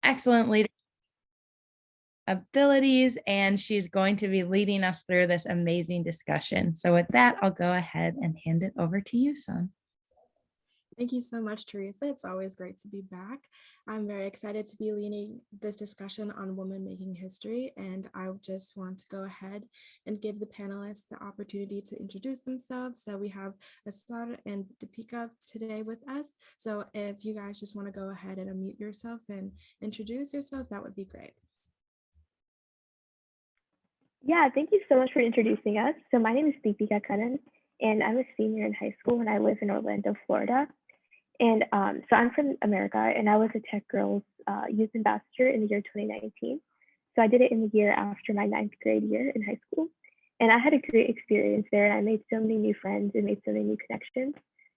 excellent leadership abilities, and she's going to be leading us through this amazing discussion. So with that, I'll go ahead and hand it over to you, Sun. Thank you so much, Teresa. It's always great to be back. I'm very excited to be leading this discussion on women making history, and I just want to go ahead and give the panelists the opportunity to introduce themselves. So we have Asad and Deepika today with us. So if you guys just want to go ahead and unmute yourself and introduce yourself, that would be great. Yeah, thank you so much for introducing us. So my name is Deepika Kanan, and I'm a senior in high school, and I live in Orlando, Florida. And so I'm from America, and I was a TechGirls Youth Ambassador in the year 2019. So I did it in the year after my 9th grade year in high school. And I had a great experience there, and I made so many new friends and made so many new connections.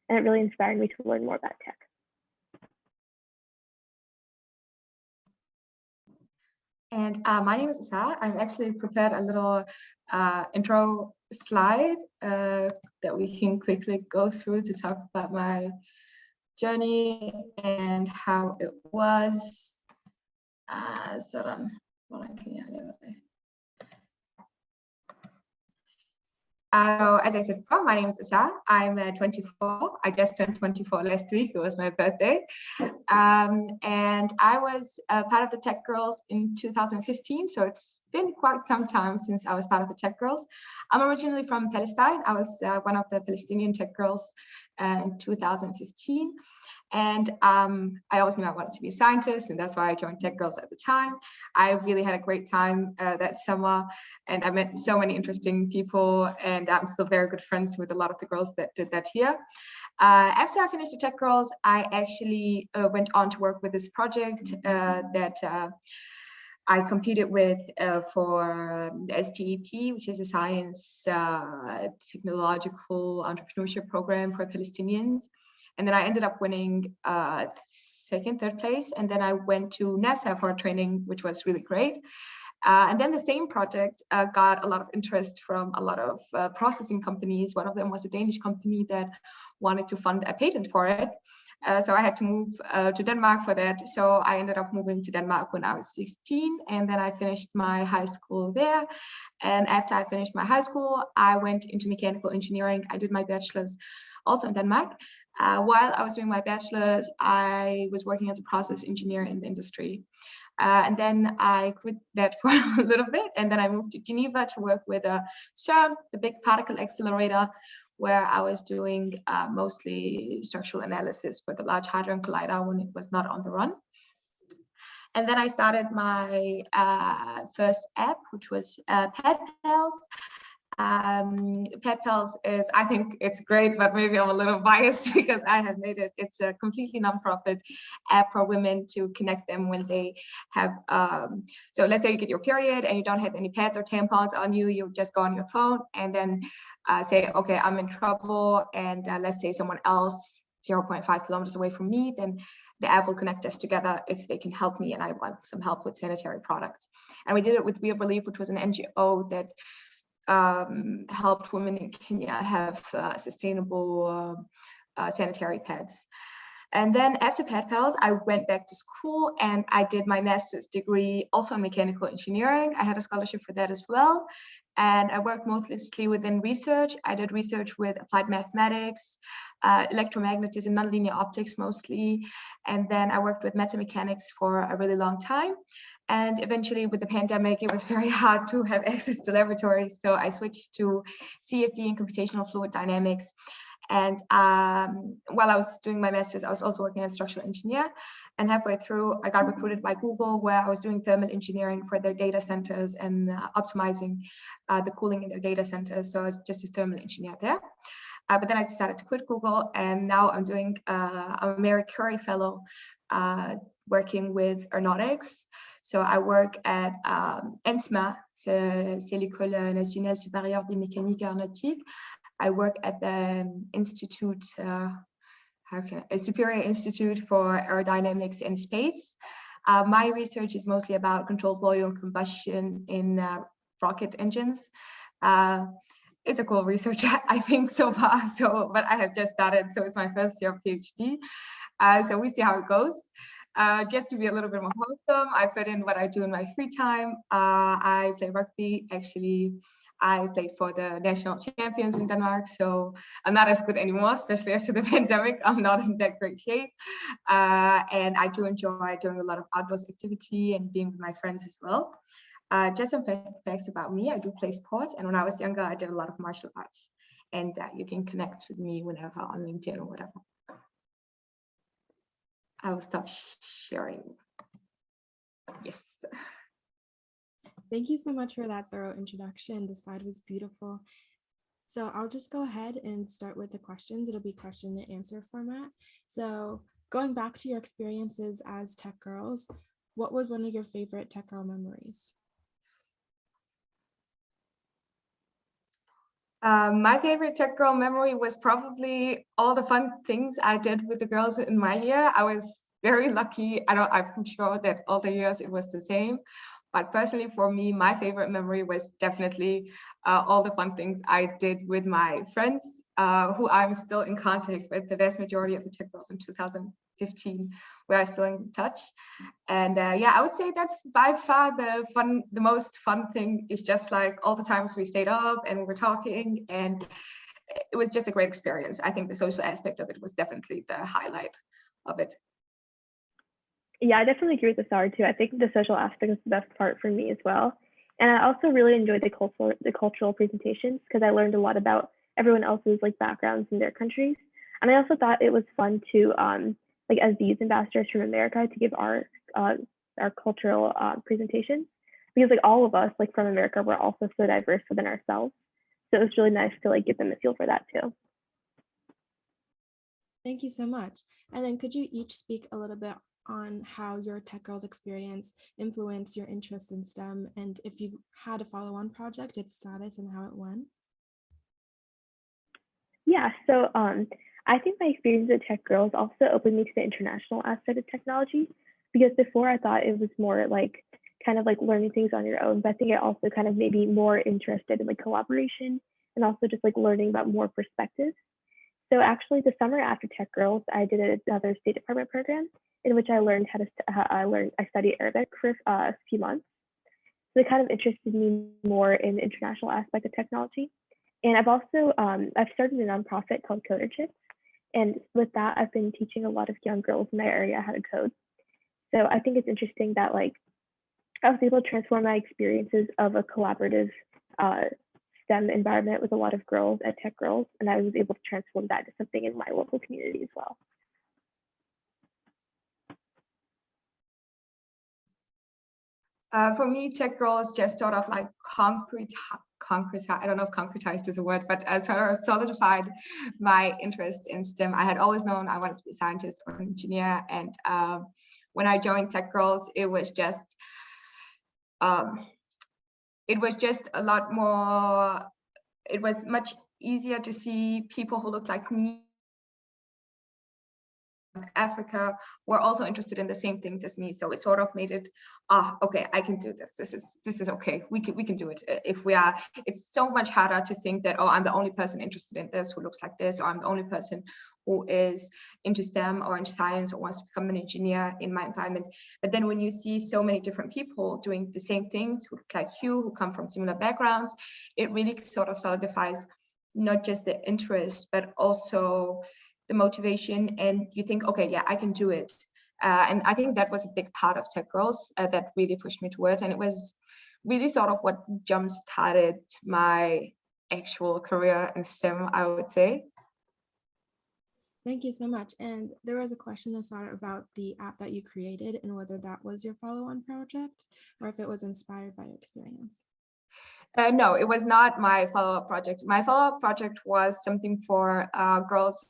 And it really inspired me to learn more about tech. And my name is Asa. I've actually prepared a little intro slide that we can quickly go through to talk about my journey and how it was. As I said before, my name is Asa. I'm 24. I just turned 24 last week. It was my birthday. And I was part of the TechGirls in 2015. So it's been quite some time since I was part of the TechGirls. I'm originally from Palestine. I was one of the Palestinian TechGirls in 2015. And I always knew I wanted to be a scientist, and that's why I joined TechGirls at the time. I really had a great time that summer, and I met so many interesting people, and I'm still very good friends with a lot of the girls that did that here. After I finished the TechGirls, I actually went on to work with this project that I competed with for the STEP, which is a science technological entrepreneurship program for Palestinians. And then I ended up winning second, third place. And then I went to NASA for training, which was really great. And then the same project got a lot of interest from a lot of processing companies. One of them was a Danish company that wanted to fund a patent for it. So I had to move to Denmark for that. So I ended up moving to Denmark when I was 16. And then I finished my high school there. And after I finished my high school, I went into mechanical engineering. I did my bachelor's also in Denmark. While I was doing my bachelor's, I was working as a process engineer in the industry. And then I quit that for a little bit. And then I moved to Geneva to work with CERN, the big particle accelerator, where I was doing mostly structural analysis for the Large Hadron Collider when it was not on the run. And then I started my first app, which was PadPals. PadPals is, I think it's great, but maybe I'm a little biased because I have made it. It's a completely nonprofit app for women to connect them when they have, so let's say you get your period and you don't have any pads or tampons on you, you just go on your phone and then say, okay, I'm in trouble. And let's say someone else 0.5 kilometers away from me, then the app will connect us together if they can help me and I want some help with sanitary products. And we did it with We Have Relief, which was an NGO that helped women in Kenya have sustainable sanitary pads. And then after PadPals, I went back to school and I did my master's degree also in mechanical engineering. I had a scholarship for that as well. And I worked mostly within research. I did research with applied mathematics, electromagnetism, nonlinear optics mostly. And then I worked with metamechanics for a really long time. And eventually with the pandemic, it was very hard to have access to laboratories. So I switched to CFD and computational fluid dynamics. And while I was doing my master's, I was also working as a structural engineer. And halfway through, I got recruited by Google, where I was doing thermal engineering for their data centers and optimizing the cooling in their data centers. So I was just a thermal engineer there. But then I decided to quit Google, and now I'm doing, I'm a Marie Curie fellow working with aeronautics. So I work at ENSMA, c'est l'École nationale supérieure de mécanique aéronautique. I work at the Institute, Superior Institute for Aerodynamics in Space. My research is mostly about controlled volume combustion in rocket engines. It's a cool research, I think, so far. So, but I have just started, so it's my first year of PhD. So we see how it goes. Just to be a little bit more wholesome, I put in what I do in my free time. I play rugby. Actually, I played for the national champions in Denmark, so I'm not as good anymore, especially after the pandemic. I'm not in that great shape. And I do enjoy doing a lot of outdoors activity and being with my friends as well. Just some facts about me. I do play sports, and when I was younger, I did a lot of martial arts. And you can connect with me whenever on LinkedIn or whatever. I will stop sharing. Yes. Thank you so much for that thorough introduction. The slide was beautiful. So I'll just go ahead and start with the questions. It'll be question and answer format. So going back to your experiences as tech girls, what was one of your favorite tech girl memories? My favorite tech girl memory was probably all the fun things I did with the girls in my year. I was very lucky. I'm sure that all the years it was the same. But personally, for me, my favorite memory was definitely all the fun things I did with my friends, who I'm still in contact with. The vast majority of the tech girls in 2015, we are still in touch. And yeah, I would say that's by far the most fun thing is just like all the times we stayed up and we were talking, and it was just a great experience. I think the social aspect of it was definitely the highlight of it. Yeah, I definitely agree with Asar too. I think the social aspect is the best part for me as well. And I also really enjoyed the cultural presentations because I learned a lot about everyone else's like backgrounds in their countries. And I also thought it was fun to like as the youth ambassadors from America to give our cultural presentations, because like all of us like from America we're also so diverse within ourselves. So it was really nice to like give them a feel for that too. Thank you so much. And then could you each speak a little bit on how your Tech Girls experience influenced your interest in STEM, and if you had a follow-on project, its status and how it went? Yeah, so I think my experience at Tech Girls also opened me to the international aspect of technology, because before I thought it was more like kind of like learning things on your own, but I think it also kind of made me more interested in like collaboration and also just like learning about more perspectives. So actually, the summer after Tech Girls, I did another State Department program in which I learned I studied Arabic for a few months. So it kind of interested me more in the international aspect of technology. And I've also I've started a nonprofit called Coder Chicks, and with that, I've been teaching a lot of young girls in my area how to code. So I think it's interesting that like I was able to transform my experiences of a collaborative STEM environment with a lot of girls at Tech Girls, and I was able to transform that to something in my local community as well. For me, Tech Girls just sort of like I don't know if concretized is a word, but sort of solidified my interest in STEM. I had always known I wanted to be a scientist or an engineer, and when I joined Tech Girls, it was just a lot more. It was much easier to see people who looked like me, Africa, were also interested in the same things as me. So it sort of made it, okay, I can do this. This is okay. We can do it. If we are, it's so much harder to think that, oh, I'm the only person interested in this who looks like this, or I'm the only person who is into STEM or into science or wants to become an engineer in my environment. But then when you see so many different people doing the same things, who look like you, who come from similar backgrounds, it really sort of solidifies not just the interest, but also the motivation, and you think, okay, yeah, I can do it. And I think that was a big part of Tech Girls that really pushed me towards, and it was really sort of what jump-started my actual career in STEM, I would say. Thank you so much. And there was a question that started about the app that you created and whether that was your follow-on project or if it was inspired by your experience. No, it was not my follow-up project. My follow-up project was something for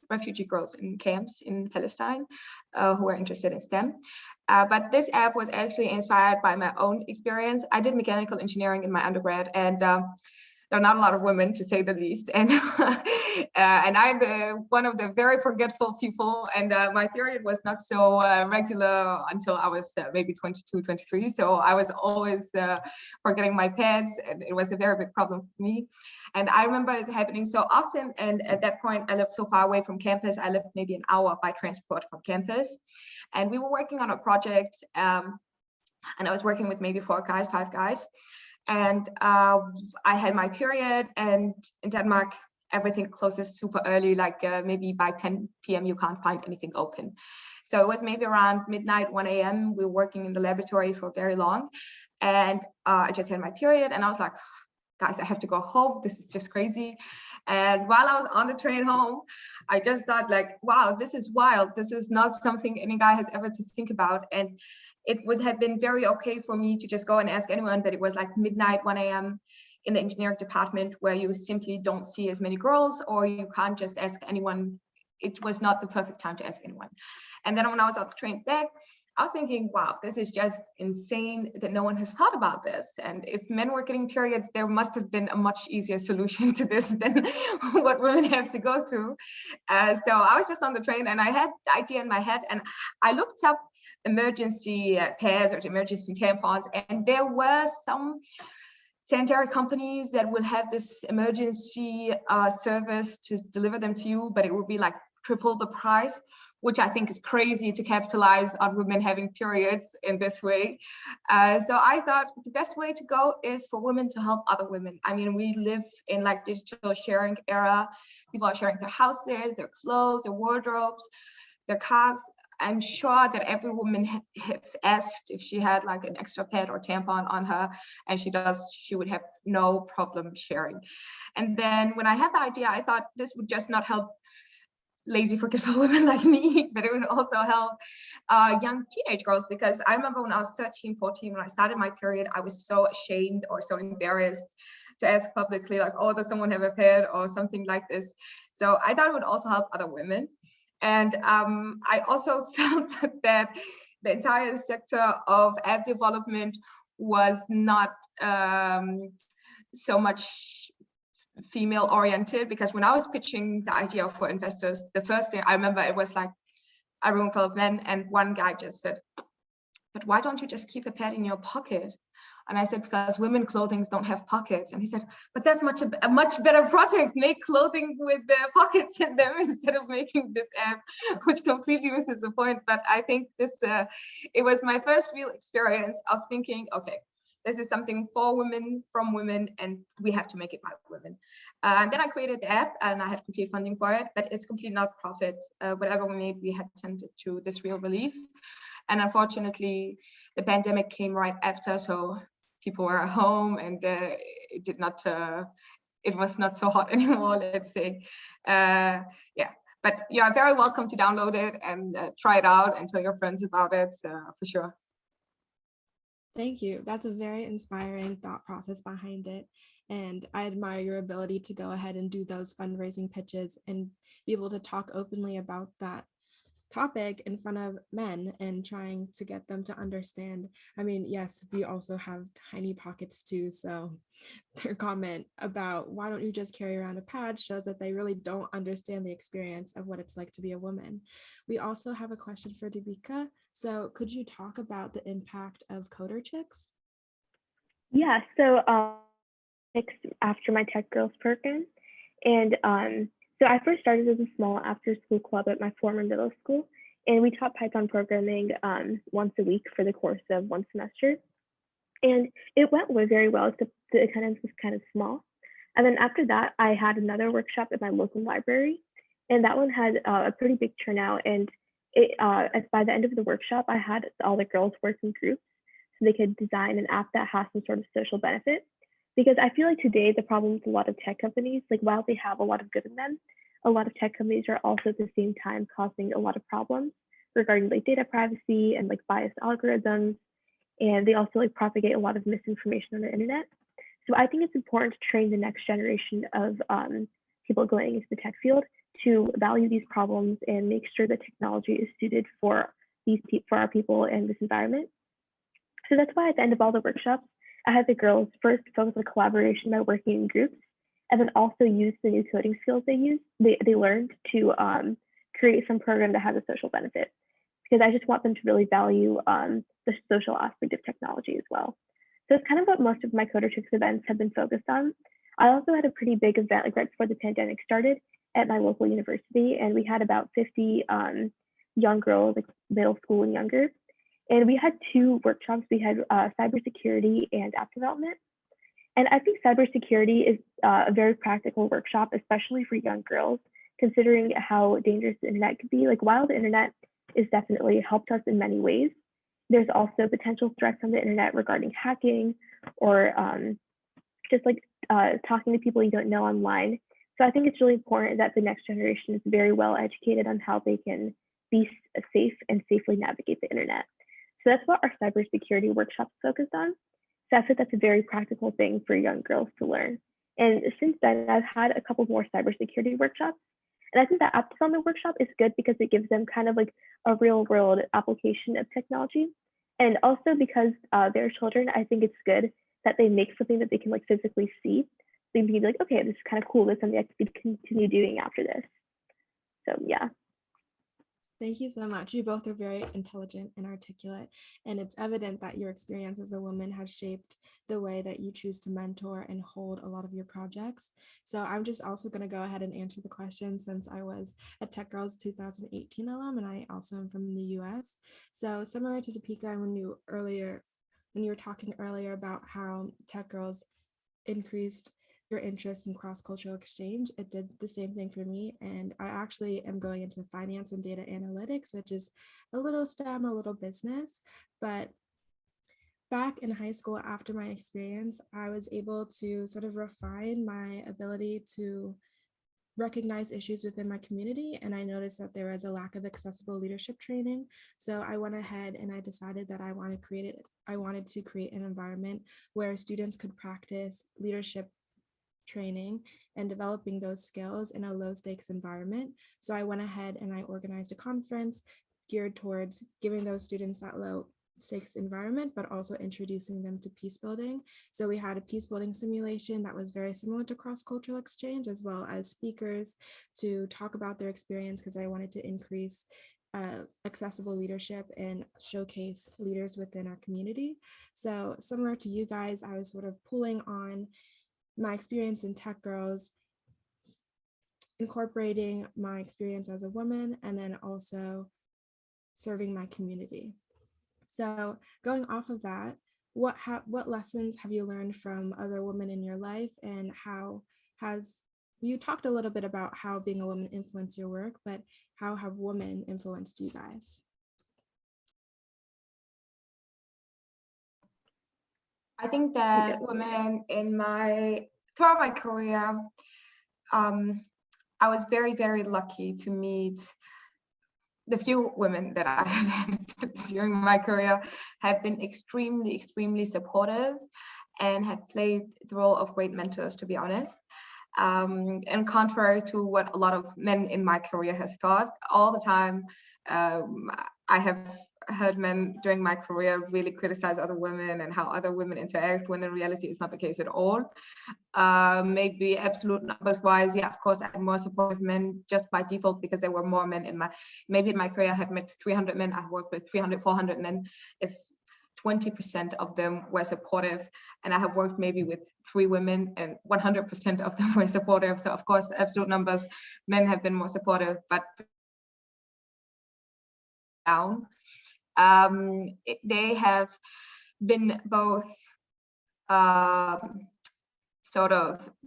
refugee girls in camps in Palestine who were interested in STEM. But this app was actually inspired by my own experience. I did mechanical engineering in my undergrad, and there are not a lot of women, to say the least, and and I'm one of the very forgetful people, and my period was not so regular until I was maybe 22, 23, so I was always forgetting my pads, and it was a very big problem for me. And I remember it happening so often, and at that point I lived so far away from campus. I lived maybe an hour by transport from campus, and we were working on a project, and I was working with maybe 5 guys, and I had my period, and in Denmark everything closes super early, like maybe by 10 p.m. you can't find anything open. So it was maybe around midnight, 1 a.m. we were working in the laboratory for very long, and I just had my period, and I was like, guys, I have to go home, this is just crazy. And while I was on the train home, I just thought like, wow, this is wild, this is not something any guy has ever to think about. And it would have been very okay for me to just go and ask anyone, but it was like midnight, 1 a.m. in the engineering department, where you simply don't see as many girls, or you can't just ask anyone. It was not the perfect time to ask anyone. And then when I was on the train back, I was thinking, wow, this is just insane that no one has thought about this. And if men were getting periods, there must have been a much easier solution to this than what women have to go through. So I was just on the train, and I had the idea in my head, and I looked up emergency pads or emergency tampons, and there were some sanitary companies that will have this emergency service to deliver them to you, but it would be like triple the price, which I think is crazy to capitalize on women having periods in this way. So I thought the best way to go is for women to help other women. I mean, we live in like digital sharing era. People are sharing their houses, their clothes, their wardrobes, their cars. I'm sure that every woman have asked if she had like an extra pad or tampon on her, and she would have no problem sharing. And then when I had the idea, I thought this would just not help lazy, forgetful women like me, but it would also help young teenage girls, because I remember when I was 13, 14, when I started my period, I was so ashamed or so embarrassed to ask publicly, like, oh, does someone have a pad or something like this? So I thought it would also help other women. And I also felt that the entire sector of app development was not so much female oriented, because when I was pitching the idea for investors, the first thing I remember, it was like a room full of men, and one guy just said, but why don't you just keep a pad in your pocket? And I said, because women clothing don't have pockets. And he said, but that's a much better project. Make clothing with the pockets in them instead of making this app, which completely misses the point. But I think this, it was my first real experience of thinking, okay, this is something for women, from women, and we have to make it by women. And then I created the app, and I had complete funding for it, but it's completely not profit. Whatever we made, we had tended to this real relief. And unfortunately, the pandemic came right after, so people were at home, and it was not so hot anymore, let's say. Yeah, but you are very welcome to download it and try it out and tell your friends about it, for sure. Thank you. That's a very inspiring thought process behind it. And I admire your ability to go ahead and do those fundraising pitches and be able to talk openly about that topic in front of men and trying to get them to understand. I mean, yes, we also have tiny pockets too. So their comment about why don't you just carry around a pad shows that they really don't understand the experience of what it's like to be a woman. We also have a question for Devika. So could you talk about the impact of coder chicks? Yeah, so after my TechGirls program, and so I first started as a small after-school club at my former middle school, and we taught Python programming once a week for the course of one semester. And it went very well, except the attendance was kind of small. And then after that, I had another workshop at my local library, and that one had a pretty big turnout. And by the end of the workshop, I had all the girls work in groups so they could design an app that has some sort of social benefit. Because I feel like today the problem with a lot of tech companies, like while they have a lot of good in them, a lot of tech companies are also at the same time causing a lot of problems regarding like data privacy and like biased algorithms. And they also like propagate a lot of misinformation on the internet. So I think it's important to train the next generation of people going into the tech field to value these problems and make sure that technology is suited for our people and this environment. So that's why at the end of all the workshops, I had the girls first focus on collaboration by working in groups, and then also use the new coding skills they learned to create some program that has a social benefit. Because I just want them to really value the social aspect of technology as well. So it's kind of what most of my Coder Tricks events have been focused on. I also had a pretty big event like right before the pandemic started at my local university, and we had about 50 young girls, like middle school and younger. And we had 2 workshops. We had cybersecurity and app development. And I think cybersecurity is a very practical workshop, especially for young girls, considering how dangerous the internet could be. Like while the internet is definitely helped us in many ways, there's also potential threats on the internet regarding hacking or just like talking to people you don't know online. So I think it's really important that the next generation is very well educated on how they can be safe and safely navigate the internet. So that's what our cybersecurity workshop focused on. So I think that's a very practical thing for young girls to learn. And since then, I've had a couple more cybersecurity workshops. And I think that app development workshop is good because it gives them kind of like a real world application of technology. And also because they're children, I think it's good that they make something that they can like physically see. They can be like, okay, this is kind of cool. This is something I could continue doing after this. So yeah. Thank you so much. You both are very intelligent and articulate, and it's evident that your experience as a woman has shaped the way that you choose to mentor and hold a lot of your projects. So I'm just also going to go ahead and answer the question, since I was a TechGirls 2018 alum, and I also am from the US. So similar to Topeka, when you were talking earlier about how TechGirls increased your interest in cross-cultural exchange, it did the same thing for me. And I actually am going into finance and data analytics, which is a little STEM, a little business. But back in high school, after my experience, I was able to sort of refine my ability to recognize issues within my community, and I noticed that there was a lack of accessible leadership training. So I went ahead and I decided that I wanted to create an environment where students could practice leadership training and developing those skills in a low stakes environment. So I went ahead and I organized a conference geared towards giving those students that low stakes environment, but also introducing them to peace building. So we had a peace building simulation that was very similar to cross-cultural exchange, as well as speakers to talk about their experience, because I wanted to increase accessible leadership and showcase leaders within our community. So similar to you guys, I was sort of pulling on my experience in TechGirls, incorporating my experience as a woman, and then also serving my community. So going off of that, what lessons have you learned from other women in your life, and you talked a little bit about how being a woman influenced your work, but how have women influenced you guys? I think that women throughout my career, I was very, very lucky to meet the few women that I have had during my career have been extremely, extremely supportive and have played the role of great mentors, to be honest. And contrary to what a lot of men in my career has thought, all the time, I have heard men during my career really criticize other women and how other women interact, when in reality it's not the case at all. Maybe absolute numbers wise, yeah, of course I had more supportive men just by default because there were more men in my career. I had met 300 men, I've worked with 300, 400 men. If 20% of them were supportive, and I have worked maybe with 3 women and 100% of them were supportive. So of course, absolute numbers, men have been more supportive, but down. They have been both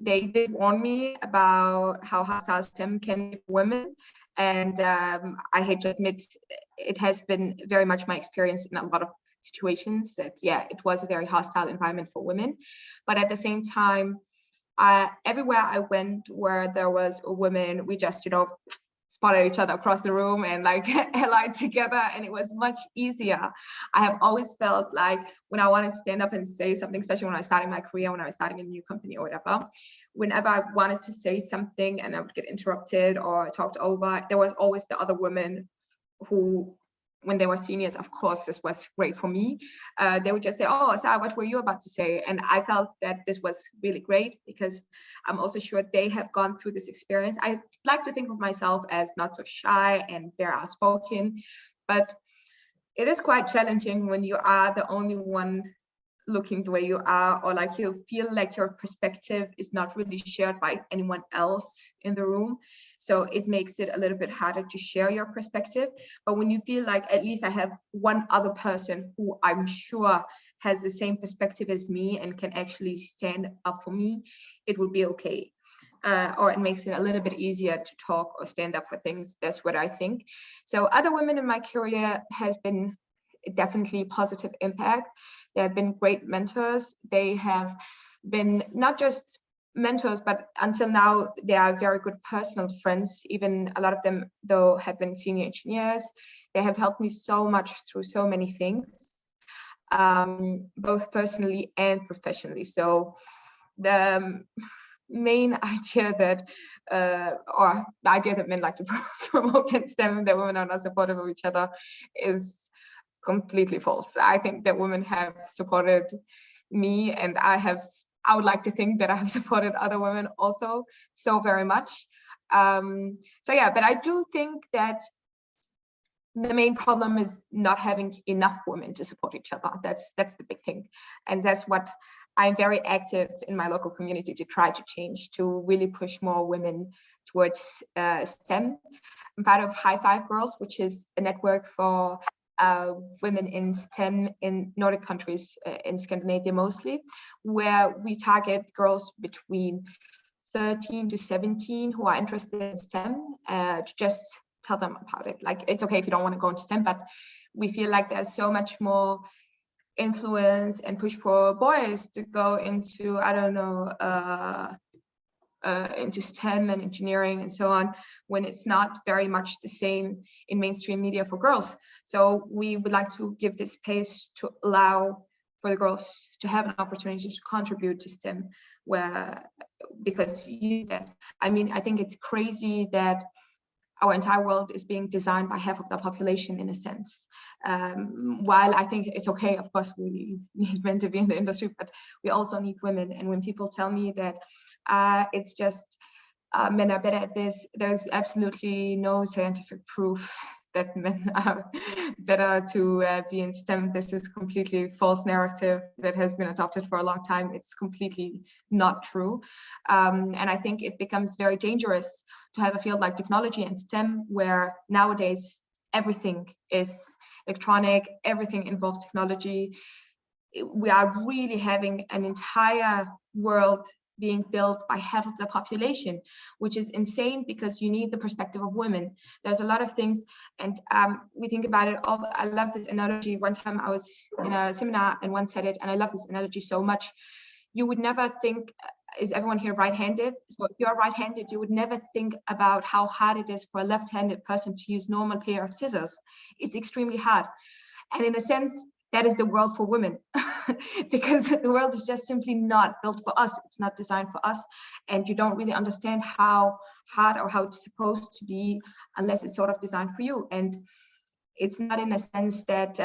they did warn me about how hostile STEM can be for women. And I hate to admit, it has been very much my experience in a lot of situations that, yeah, it was a very hostile environment for women. But at the same time, everywhere I went where there was a woman, we just, spotted each other across the room and like allied together, and it was much easier. I have always felt like when I wanted to stand up and say something, especially when I was starting my career, when I was starting a new company or whatever, whenever I wanted to say something and I would get interrupted or talked over, there was always the other woman who when they were seniors, of course, this was great for me. They would just say, oh, Sarah, what were you about to say? And I felt that this was really great because I'm also sure they have gone through this experience. I like to think of myself as not so shy and very outspoken, but it is quite challenging when you are the only one looking the way you are, or like you feel like your perspective is not really shared by anyone else in the room. So it makes it a little bit harder to share your perspective. But when you feel like at least I have one other person who I'm sure has the same perspective as me and can actually stand up for me, it will be okay. Or it makes it a little bit easier to talk or stand up for things. That's what I think. So other women in my career has been definitely positive impact. They have been great mentors. They have been not just mentors, but until now, they are very good personal friends. Even a lot of them, though, have been senior engineers. They have helped me so much through so many things, both personally and professionally. So the main idea that, or the idea that men like to promote in STEM, that women are not supportive of each other, is completely false. I think that women have supported me, and I would like to think that I have supported other women also so very much. So yeah, but I do think that the main problem is not having enough women to support each other. That's the big thing. And that's what I'm very active in my local community to try to change, to really push more women towards STEM. I'm part of High Five Girls, which is a network for women in STEM in Nordic countries, in Scandinavia mostly, where we target girls between 13 to 17 who are interested in STEM, to just tell them about it. Like, it's okay if you don't want to go into STEM, but we feel like there's so much more influence and push for boys to go into, I don't know, into STEM and engineering and so on, when it's not very much the same in mainstream media for girls. So we would like to give this space to allow for the girls to have an opportunity to contribute to STEM, because I mean, I think it's crazy that our entire world is being designed by half of the population in a sense. While I think it's okay, of course, we need men to be in the industry, but we also need women. And when people tell me that it's just men are better at this, there's absolutely no scientific proof that men are better to be in STEM. This is completely false narrative that has been adopted for a long time. It's completely not true. And I think it becomes very dangerous to have a field like technology and STEM, where nowadays everything is electronic, everything involves technology. We are really having an entire world being built by half of the population, which is insane, because you need the perspective of women. There's a lot of things, and we think about it all. I love this analogy. One time I was in a seminar and one said it, and I love this analogy so much. You would never think, is everyone here right-handed? So if you're right-handed, you would never think about how hard it is for a left-handed person to use normal pair of scissors. It's extremely hard. And in a sense, that is the world for women, because the world is just simply not built for us. It's not designed for us. And you don't really understand how hard or how it's supposed to be unless it's sort of designed for you. And it's not in a sense that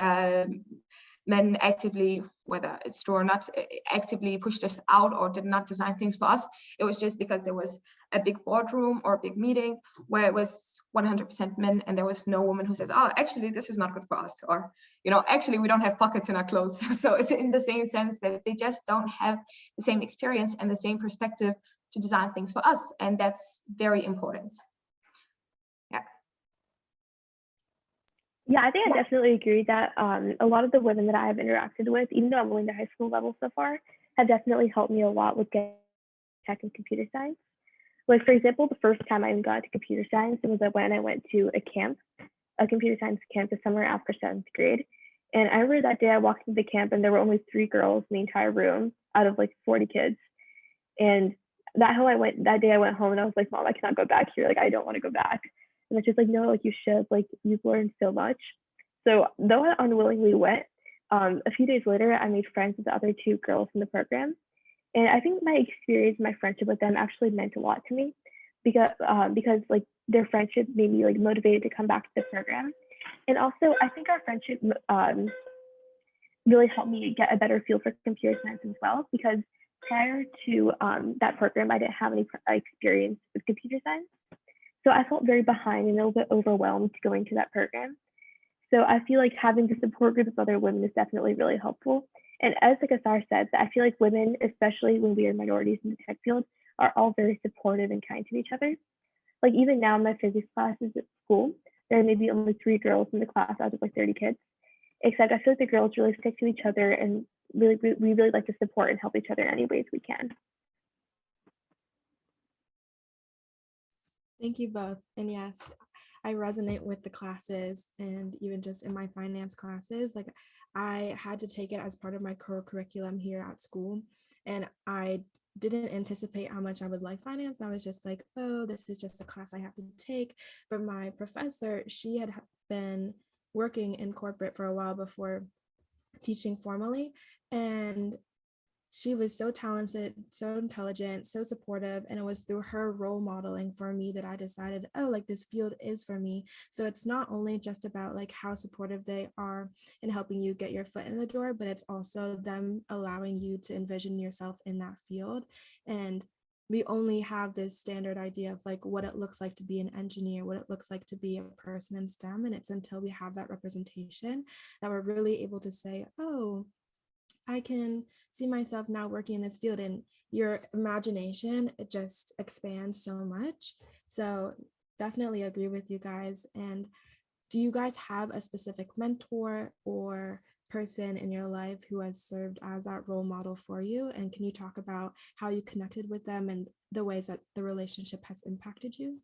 men actively, whether it's true or not, actively pushed us out or did not design things for us. It was just because there was a big boardroom or a big meeting where it was 100% men, and there was no woman who says, oh, actually, this is not good for us. Or, you know, actually, we don't have pockets in our clothes. So it's in the same sense that they just don't have the same experience and the same perspective to design things for us. And that's very important. Yeah, I think I definitely agree that a lot of the women that I have interacted with, even though I'm only in the high school level so far, have definitely helped me a lot with getting tech and computer science. Like, for example, the first time I even got to computer science, it was when I went to a computer science camp this summer after 7th grade. And I remember that day I walked into the camp and there were only 3 girls in the entire room out of like 40 kids. And that day I went home and I was like, Mom, I cannot go back here. Like, I don't want to go back. And she's like, no, like you should, like you've learned so much. So though I unwillingly went, a few days later, I made friends with the other 2 girls in the program. And I think my experience, my friendship with them actually meant a lot to me, because like their friendship made me like motivated to come back to the program. And also, I think our friendship really helped me get a better feel for computer science as well, because prior to that program, I didn't have any experience with computer science. So I felt very behind and a little bit overwhelmed going to that program. So I feel like having the support group of other women is definitely really helpful. And as like Asar said, I feel like women, especially when we are minorities in the tech field, are all very supportive and kind to each other. Like even now in my physics classes at school, there are maybe only 3 girls in the class out of like 30 kids. Except I feel like the girls really stick to each other, and we really like to support and help each other in any ways we can. Thank you both. And yes, I resonate with the classes, and even just in my finance classes, like I had to take it as part of my core curriculum here at school. And I didn't anticipate how much I would like finance. I was just like, oh, this is just a class I have to take. But my professor, she had been working in corporate for a while before teaching formally. And she was so talented, so intelligent, so supportive. And it was through her role modeling for me that I decided, oh, like this field is for me. So it's not only just about like how supportive they are in helping you get your foot in the door, but it's also them allowing you to envision yourself in that field. And we only have this standard idea of like what it looks like to be an engineer, what it looks like to be a person in STEM. And it's until we have that representation that we're really able to say, oh, I can see myself now working in this field, and your imagination, it just expands so much. So definitely agree with you guys. And do you guys have a specific mentor or person in your life who has served as that role model for you? And can you talk about how you connected with them and the ways that the relationship has impacted you?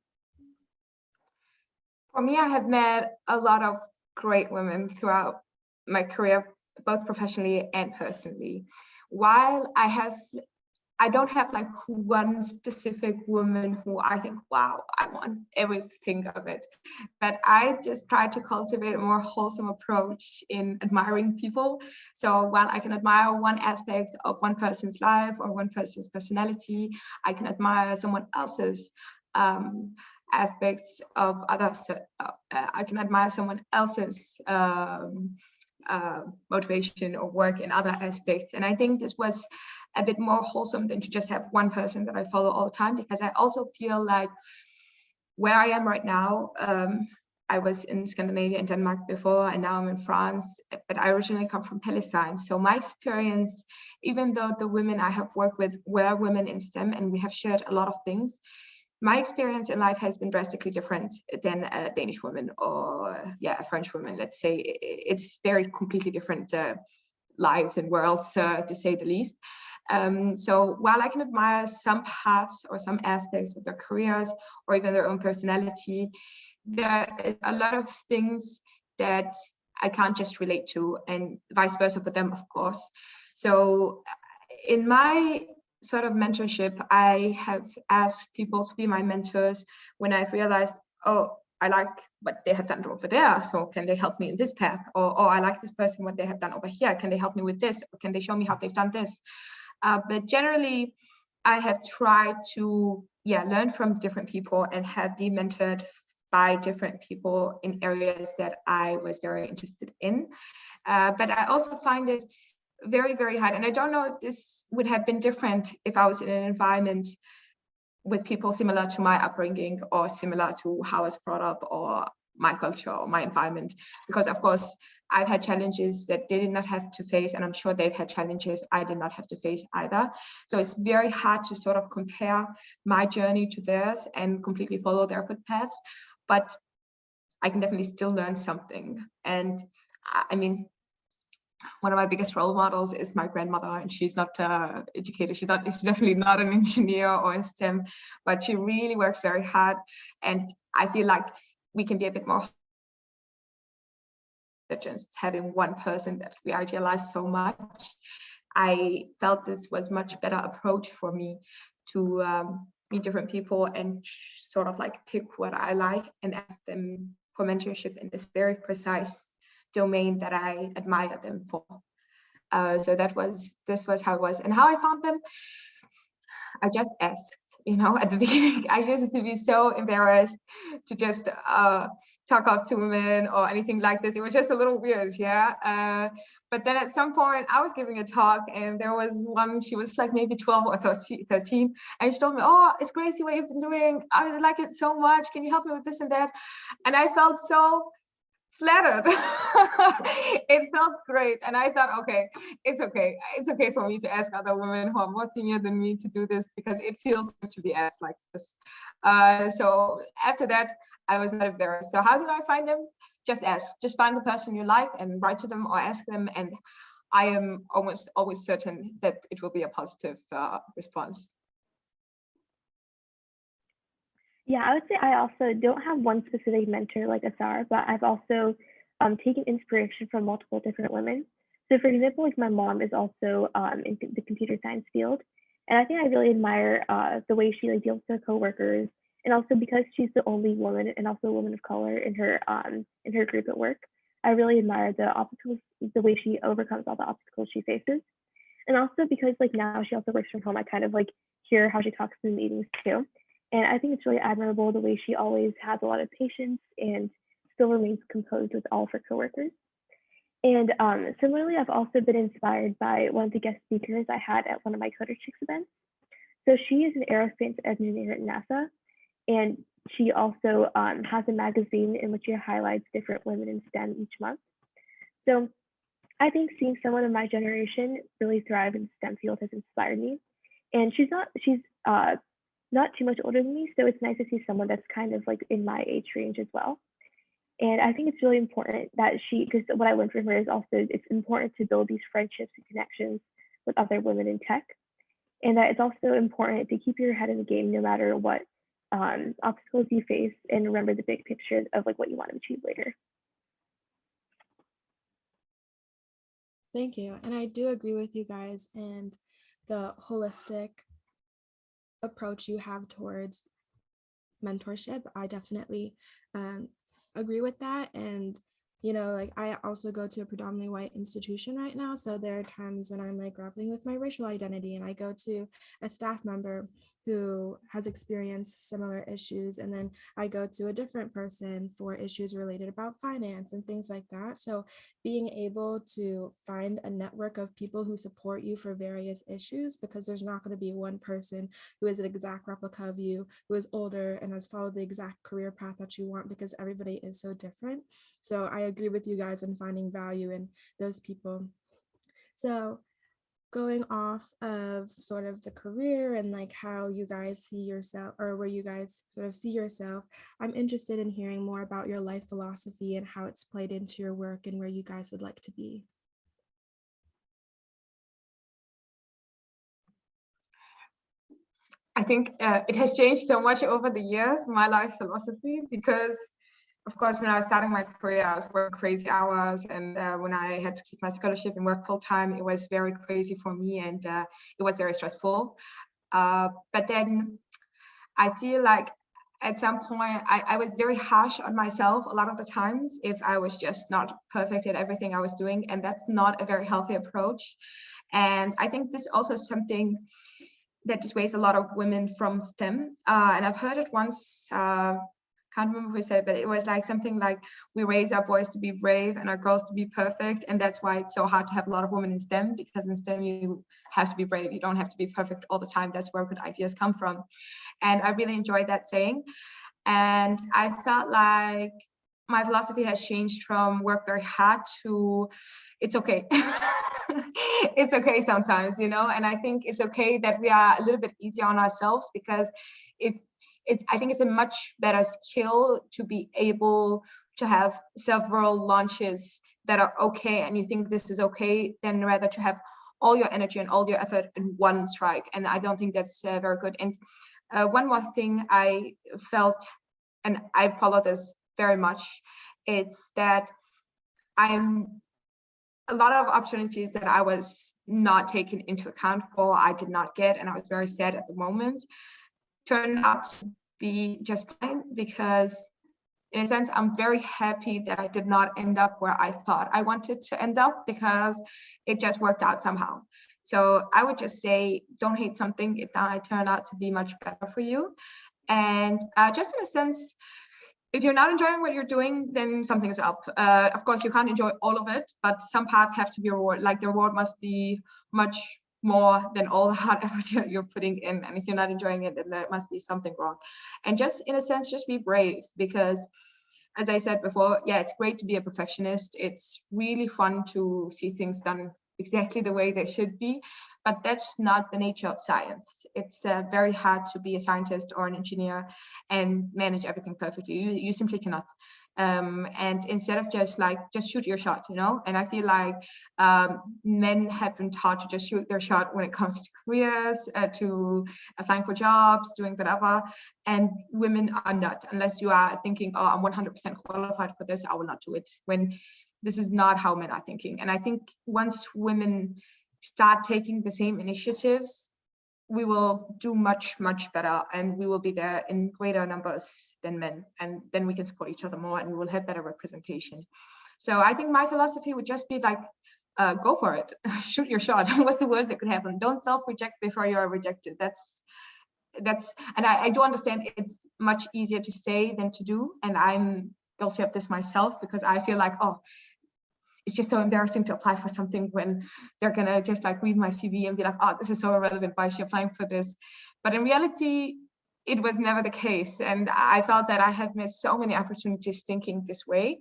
For me, I have met a lot of great women throughout my career, both professionally and personally. While I don't have like one specific woman who I think, wow, I want everything of it. But I just try to cultivate a more wholesome approach in admiring people. So while I can admire one aspect of one person's life or one person's personality, I can admire someone else's aspects of others. I can admire someone else's motivation or work in other aspects. And I think this was a bit more wholesome than to just have one person that I follow all the time, because I also feel like where I am right now, I was in Scandinavia and Denmark before, and now I'm in France, but I originally come from Palestine. So my experience, even though the women I have worked with were women in STEM and we have shared a lot of things, my experience in life has been drastically different than a Danish woman or a French woman, let's say. It's very completely different lives and worlds, to say the least. So while I can admire some paths or some aspects of their careers or even their own personality, there is a lot of things that I can't just relate to, and vice versa for them, of course. So in my sort of mentorship, I have asked people to be my mentors when I've realized, oh, I like what they have done over there, so can they help me in this path? Or I like this person, what they have done over here, can they help me with this? Or can they show me how they've done this? But generally, I have tried to learn from different people and have been mentored by different people in areas that I was very interested in. But I also find it very, very hard. And I don't know if this would have been different if I was in an environment with people similar to my upbringing or similar to how I was brought up or my culture or my environment. Because of course, I've had challenges that they did not have to face, and I'm sure they've had challenges I did not have to face either. So it's very hard to sort of compare my journey to theirs and completely follow their footpaths. But I can definitely still learn something. And I mean, one of my biggest role models is my grandmother, and she's not educated. She's definitely not an engineer or in STEM, but she really worked very hard. And I feel like we can be a bit more than just having one person that we idealize so much. I felt this was much better approach for me to meet different people and sort of like pick what I like and ask them for mentorship in this very precise domain that I admire them for. So this was how it was. And how I found them, I just asked, at the beginning. I used to be so embarrassed to just talk off to women or anything like this. It was just a little weird, yeah. But then at some point I was giving a talk, and there was one, she was like maybe 12 or 13, and she told me, "Oh, it's crazy what you've been doing. I like it so much. Can you help me with this and that?" And I felt so flattered. It felt great. And I thought, okay. It's okay for me to ask other women who are more senior than me to do this, because it feels good to be asked like this. So after that, I was not embarrassed. So how do I find them? Just ask. Just find the person you like and write to them or ask them. And I am almost always certain that it will be a positive response. Yeah, I would say I also don't have one specific mentor like Asar, but I've also taken inspiration from multiple different women. So for example, like my mom is also in the computer science field. And I think I really admire the way she like deals with her coworkers. And also because she's the only woman and also a woman of color in her group at work, I really admire the way she overcomes all the obstacles she faces. And also because like now she also works from home, I kind of like hear how she talks in meetings too. And I think it's really admirable the way she always has a lot of patience and still remains composed with all of her coworkers. And similarly, I've also been inspired by one of the guest speakers I had at one of my Coder Chicks events. So she is an aerospace engineer at NASA, and she also has a magazine in which she highlights different women in STEM each month. So I think seeing someone of my generation really thrive in the STEM field has inspired me. And she's not too much older than me, so it's nice to see someone that's kind of like in my age range as well. And I think it's really important that because what I learned from her is also it's important to build these friendships and connections with other women in tech. And that it's also important to keep your head in the game no matter what obstacles you face, and remember the big picture of like what you want to achieve later. Thank you. And I do agree with you guys and the holistic approach you have towards mentorship. I definitely agree with that. And like I also go to a predominantly white institution right now, so there are times when I'm like grappling with my racial identity, and I go to a staff member who has experienced similar issues, and then I go to a different person for issues related about finance and things like that. So being able to find a network of people who support you for various issues, because there's not going to be one person who is an exact replica of you, who is older and has followed the exact career path that you want, because everybody is so different. So I agree with you guys in finding value in those people. So going off of sort of the career and like how you guys see yourself, or where you guys sort of see yourself, I'm interested in hearing more about your life philosophy and how it's played into your work and where you guys would like to be. I think it has changed so much over the years, my life philosophy, because of course, when I was starting my career, I was working crazy hours, and when I had to keep my scholarship and work full time, it was very crazy for me, and it was very stressful. But then I feel like at some point I was very harsh on myself a lot of the times if I was just not perfect at everything I was doing, and that's not a very healthy approach. And I think this also is something that dissuades a lot of women from STEM. And I've heard it once, can't remember who said it, but it was like something like, we raise our boys to be brave and our girls to be perfect. And that's why it's so hard to have a lot of women in STEM, because in STEM you have to be brave. You don't have to be perfect all the time. That's where good ideas come from. And I really enjoyed that saying. And I felt like my philosophy has changed from work very hard to it's okay. It's okay sometimes, and I think it's okay that we are a little bit easier on ourselves, because I think it's a much better skill to be able to have several launches that are okay and you think this is okay, than rather to have all your energy and all your effort in one strike. And I don't think that's very good. And one more thing I felt, and I follow this very much, it's that a lot of opportunities that I was not taken into account for, I did not get, and I was very sad at the moment, turned out to be just fine, because in a sense, I'm very happy that I did not end up where I thought I wanted to end up, because it just worked out somehow. So I would just say, don't hate something if that might turn out to be much better for you. And just in a sense, if you're not enjoying what you're doing, then something is up. Of course, you can't enjoy all of it, but some parts have to be rewarded. Like the reward must be much more than all the hard effort you're putting in. And if you're not enjoying it, then there must be something wrong. And just in a sense, just be brave, because as I said before, yeah, it's great to be a perfectionist. It's really fun to see things done exactly the way they should be, but that's not the nature of science. It's very hard to be a scientist or an engineer and manage everything perfectly. You simply cannot. And instead of just shoot your shot, you know? And I feel like men have been taught to just shoot their shot when it comes to careers, to applying for jobs, doing whatever. And women are not, unless you are thinking, oh, I'm 100% qualified for this, I will not do it. When this is not how men are thinking. And I think once women start taking the same initiatives, we will do much, much better, and we will be there in greater numbers than men. And then we can support each other more, and we will have better representation. So I think my philosophy would just be like, go for it, shoot your shot. What's the worst that could happen? Don't self-reject before you are rejected. And I do understand it's much easier to say than to do. And I'm guilty of this myself, because I feel like, oh, it's just so embarrassing to apply for something when they're gonna just like read my CV and be like, oh, this is so irrelevant, why is she applying for this? But in reality, it was never the case. And I felt that I have missed so many opportunities thinking this way.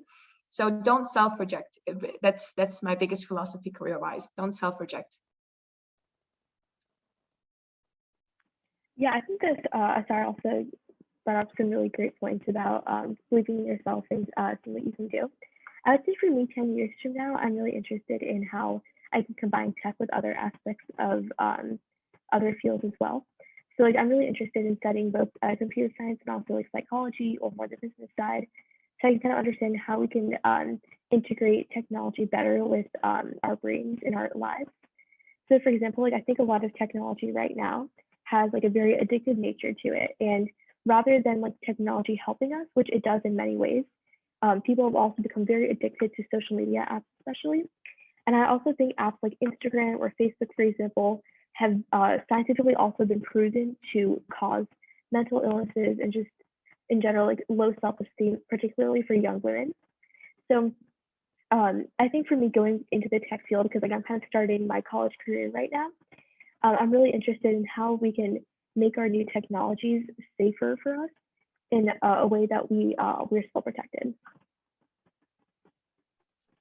So don't self-reject. That's my biggest philosophy career-wise. Don't self-reject. Yeah, I think that Asara also brought up some really great points about believing in yourself and seeing what you can do. I would say for me, 10 years from now, I'm really interested in how I can combine tech with other aspects of other fields as well. So like, I'm really interested in studying both computer science and also like psychology or more the business side. So I can kind of understand how we can integrate technology better with our brains in our lives. So for example, like I think a lot of technology right now has like a very addictive nature to it. And rather than like technology helping us, which it does in many ways, people have also become very addicted to social media apps, especially. And I also think apps like Instagram or Facebook, for example, have scientifically also been proven to cause mental illnesses and just in general, like low self-esteem, particularly for young women. So I think for me going into the tech field, because like I'm kind of starting my college career right now, I'm really interested in how we can make our new technologies safer for us in a way that we're still protected.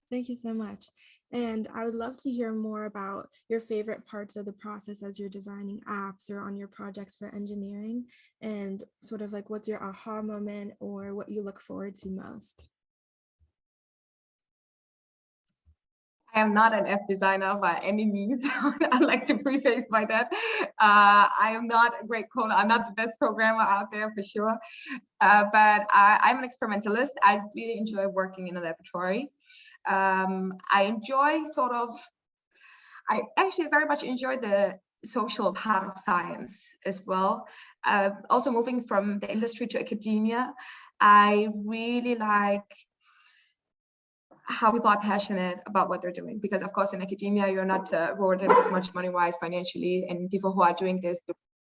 Thank you so much. And I would love to hear more about your favorite parts of the process as you're designing apps or on your projects for engineering, and sort of like what's your aha moment or what you look forward to most. I am not an app designer by any means. I like to preface by that. I am not a great coder. I'm not the best programmer out there for sure. But I'm an experimentalist. I really enjoy working in a laboratory. I enjoy I actually very much enjoy the social part of science as well. Also moving from the industry to academia, I really like how people are passionate about what they're doing, because of course in academia you're not rewarded as much money-wise financially, and people who are doing this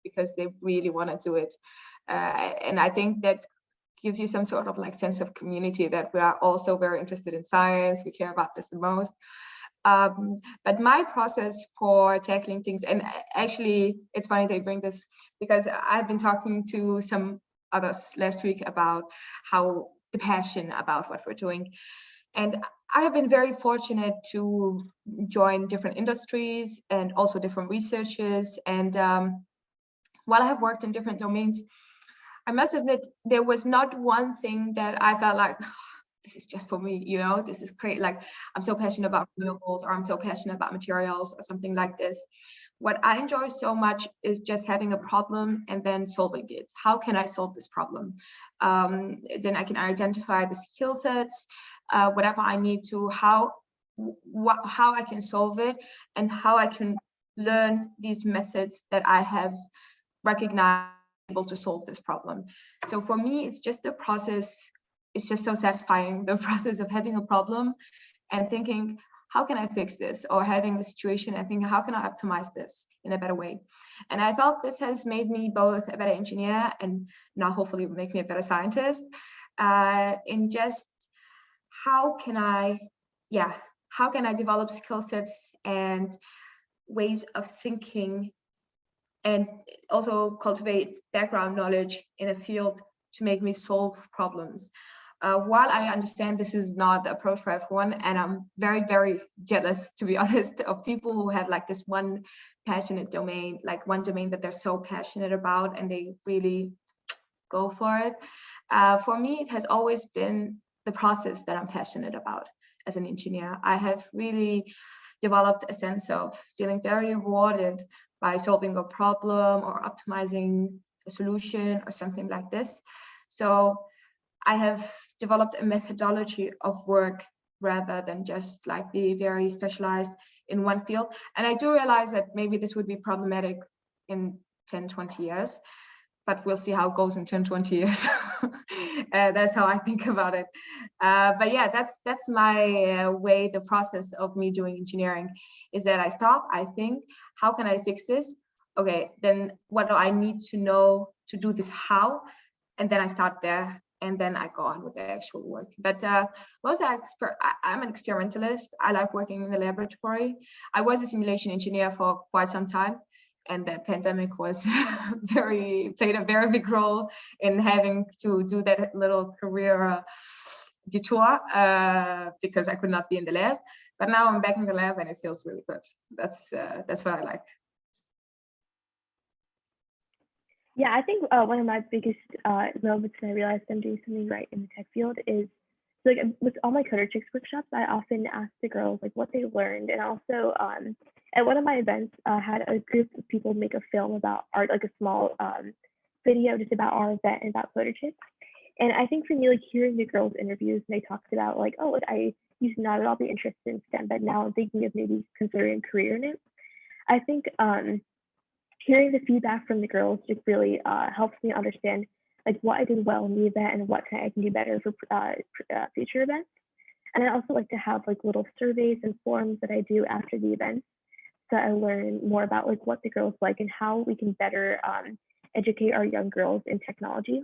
because they really want to do it. And I think that gives you some sort of like sense of community, that we are also very interested in science, we care about this the most. But my process for tackling things, and actually it's funny they bring this, because I've been talking to some others last week about how the passion about what we're doing. And I have been very fortunate to join different industries and also different researchers. And while I have worked in different domains, I must admit, there was not one thing that I felt like, oh, this is just for me, you know, this is great. Like, I'm so passionate about renewables, or I'm so passionate about materials, or something like this. What I enjoy so much is just having a problem and then solving it. How can I solve this problem? Then I can identify the skill sets, whatever I need to, how I can solve it, and how I can learn these methods that I have recognized able to solve this problem. So for me, it's just the process. It's just so satisfying, the process of having a problem and thinking, how can I fix this? Or having a situation and thinking, how can I optimize this in a better way? And I felt this has made me both a better engineer and now hopefully make me a better scientist, in just how can I develop skill sets and ways of thinking, and also cultivate background knowledge in a field to make me solve problems. While I understand this is not the approach for everyone, and I'm very, very jealous, to be honest, of people who have like this one passionate domain, like one domain that they're so passionate about and they really go for it. For me, it has always been the process that I'm passionate about as an engineer. I have really developed a sense of feeling very rewarded by solving a problem or optimizing a solution or something like this. So I have developed a methodology of work rather than just like be very specialized in one field. And I do realize that maybe this would be problematic in 10, 20 years, but we'll see how it goes in 10, 20 years. That's how I think about it. But yeah, that's my way, the process of me doing engineering is that I stop, I think, how can I fix this? Okay, then what do I need to know to do this how? And then I start there, and then I go on with the actual work. But mostly I'm an experimentalist. I like working in the laboratory. I was a simulation engineer for quite some time, and the pandemic was played a very big role in having to do that little career detour because I could not be in the lab. But now I'm back in the lab and it feels really good. That's what I like. Yeah, I think one of my biggest moments when I realized I'm doing something right in the tech field is like with all my Coder Chicks workshops, I often ask the girls like what they learned, and also at one of my events, I had a group of people make a film about art, like a small video just about our event and about Coder Chicks. And I think for me, like hearing the girls' interviews, and they talked about like, oh, like, I used to not at all be interested in STEM, but now I'm thinking of maybe considering a career in it. I think hearing the feedback from the girls just really helps me understand like what I did well in the event and what I can do better for future events. And I also like to have like little surveys and forums that I do after the event, so I learn more about like what the girls like and how we can better educate our young girls in technology.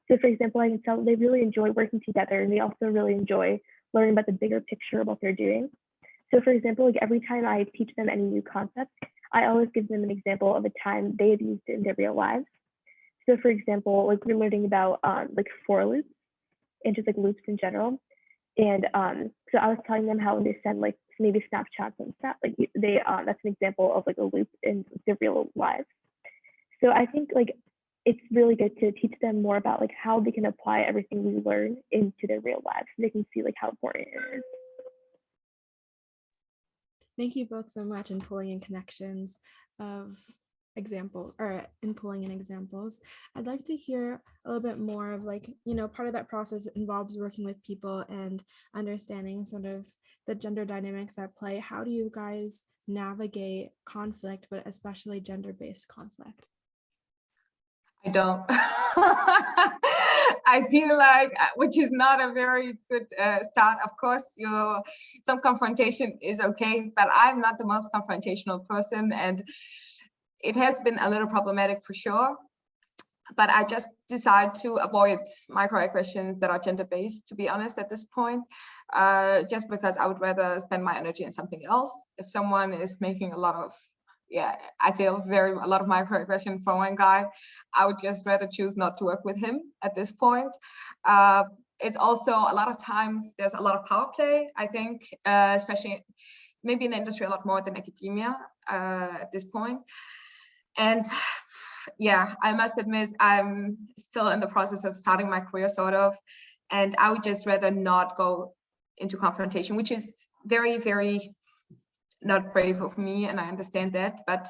So for example, I can tell they really enjoy working together, and they also really enjoy learning about the bigger picture of what they're doing. So for example, like every time I teach them any new concept, I always give them an example of a time they have used it in their real lives. So for example, like we're learning about like for loops and just like loops in general. And so I was telling them how when they send like maybe Snapchats and stuff, like they that's an example of like a loop in their real lives. So I think like it's really good to teach them more about like how they can apply everything we learn into their real lives, so they can see like how important it is. Thank you both so much in pulling in connections of example or in pulling in examples. I'd like to hear a little bit more of like, you know, part of that process involves working with people and understanding sort of the gender dynamics at play. How do you guys navigate conflict, but especially gender-based conflict? I don't. I feel like, which is not a very good start. Of course, some confrontation is okay, but I'm not the most confrontational person, and it has been a little problematic for sure. But I just decide to avoid microaggressions that are gender-based, to be honest, at this point, just because I would rather spend my energy on something else. If someone is making a lot of I feel a lot of microaggression from one guy, I would just rather choose not to work with him at this point. It's also a lot of times there's a lot of power play, I think, especially maybe in the industry a lot more than academia at this point. And yeah, I must admit, I'm still in the process of starting my career sort of, and I would just rather not go into confrontation, which is very, very not brave of me, and I understand that, but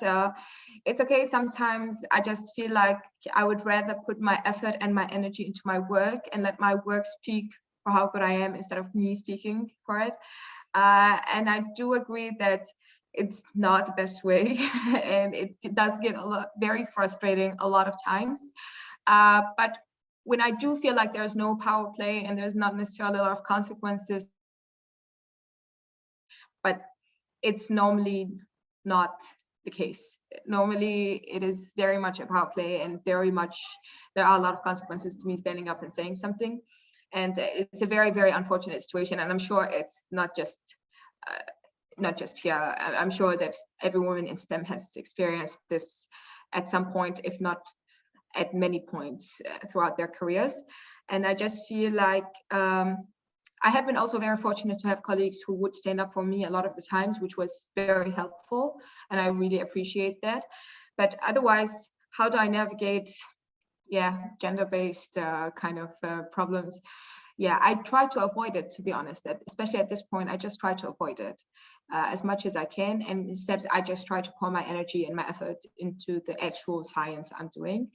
it's okay. Sometimes I just feel like I would rather put my effort and my energy into my work and let my work speak for how good I am instead of me speaking for it. And I do agree that it's not the best way, and it does get very frustrating a lot of times. But when I do feel like there's no power play and there's not necessarily a lot of consequences, but it's normally not the case. Normally it is very much a power play, and very much there are a lot of consequences to me standing up and saying something. And it's a very, very unfortunate situation. And I'm sure it's not just here. I'm sure that every woman in STEM has experienced this at some point, if not at many points throughout their careers. And I just feel like I have been also very fortunate to have colleagues who would stand up for me a lot of the times, which was very helpful. And I really appreciate that. But otherwise, how do I navigate, gender-based kind of problems? Yeah, I try to avoid it, to be honest, especially at this point. I just try to avoid it as much as I can. And instead, I just try to pour my energy and my effort into the actual science I'm doing.